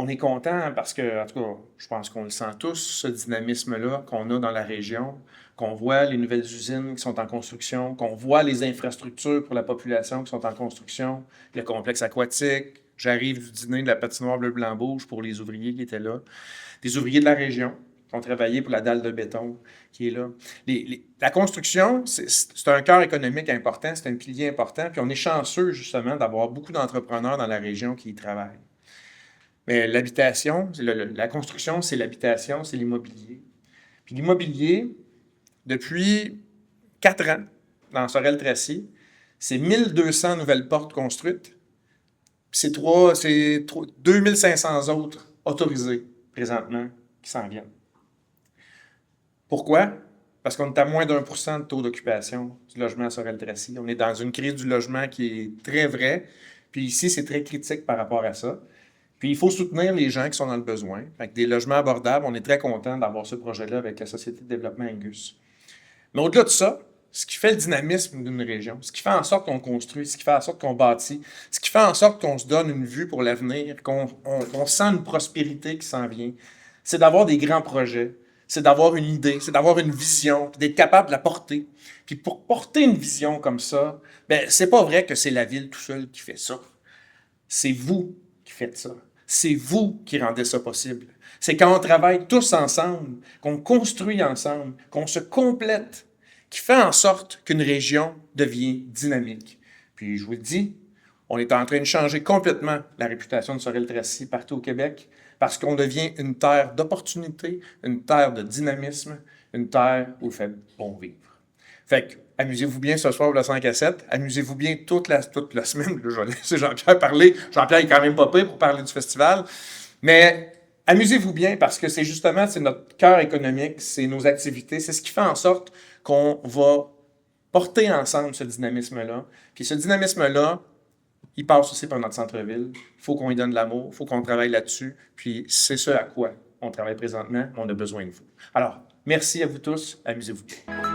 on est content parce que, en tout cas, je pense qu'on le sent tous, ce dynamisme-là qu'on a dans la région, qu'on voit les nouvelles usines qui sont en construction, qu'on voit les infrastructures pour la population qui sont en construction, le complexe aquatique. J'arrive du dîner de la patinoire bleu-blanc-rouge pour les ouvriers qui étaient là. Des ouvriers de la région qui ont travaillé pour la dalle de béton qui est là. La construction, c'est un cœur économique important, c'est un pilier important, puis on est chanceux justement d'avoir beaucoup d'entrepreneurs dans la région qui y travaillent. Mais l'habitation, la construction, c'est l'habitation, c'est l'immobilier. Puis l'immobilier, depuis 4 ans, dans Sorel-Tracy, c'est 1200 nouvelles portes construites. Puis c'est 2500 autres autorisées présentement qui s'en viennent. Pourquoi? Parce qu'on est à moins d'1% de taux d'occupation du logement à Sorel-Tracy. On est dans une crise du logement qui est très vraie. Puis ici, c'est très critique par rapport à ça. Puis il faut soutenir les gens qui sont dans le besoin. Avec des logements abordables, on est très content d'avoir ce projet-là avec la Société de développement Angus. Mais au-delà de ça, ce qui fait le dynamisme d'une région, ce qui fait en sorte qu'on construit, ce qui fait en sorte qu'on bâtit, ce qui fait en sorte qu'on se donne une vue pour l'avenir, qu'on sent une prospérité qui s'en vient, c'est d'avoir des grands projets, c'est d'avoir une idée, c'est d'avoir une vision, d'être capable de la porter. Puis pour porter une vision comme ça, ben c'est pas vrai que c'est la ville tout seul qui fait ça. C'est vous qui faites ça. C'est vous qui rendez ça possible. C'est quand on travaille tous ensemble, qu'on construit ensemble, qu'on se complète, qui fait en sorte qu'une région devient dynamique. Puis je vous le dis, on est en train de changer complètement la réputation de Sorel-Tracy partout au Québec parce qu'on devient une terre d'opportunités, une terre de dynamisme, une terre où il fait bon vivre. Fait que, amusez-vous bien ce soir pour le 5 à 7. Amusez-vous bien toute la semaine. Là, je vais laisser Jean-Pierre parler. Jean-Pierre est quand même pas pire pour parler du festival. Mais amusez-vous bien parce que c'est justement, c'est notre cœur économique, c'est nos activités, c'est ce qui fait en sorte qu'on va porter ensemble ce dynamisme-là. Puis ce dynamisme-là, il passe aussi par notre centre-ville. Il faut qu'on y donne de l'amour, il faut qu'on travaille là-dessus. Puis c'est ce à quoi on travaille présentement, on a besoin de vous. Alors, merci à vous tous, amusez-vous bien.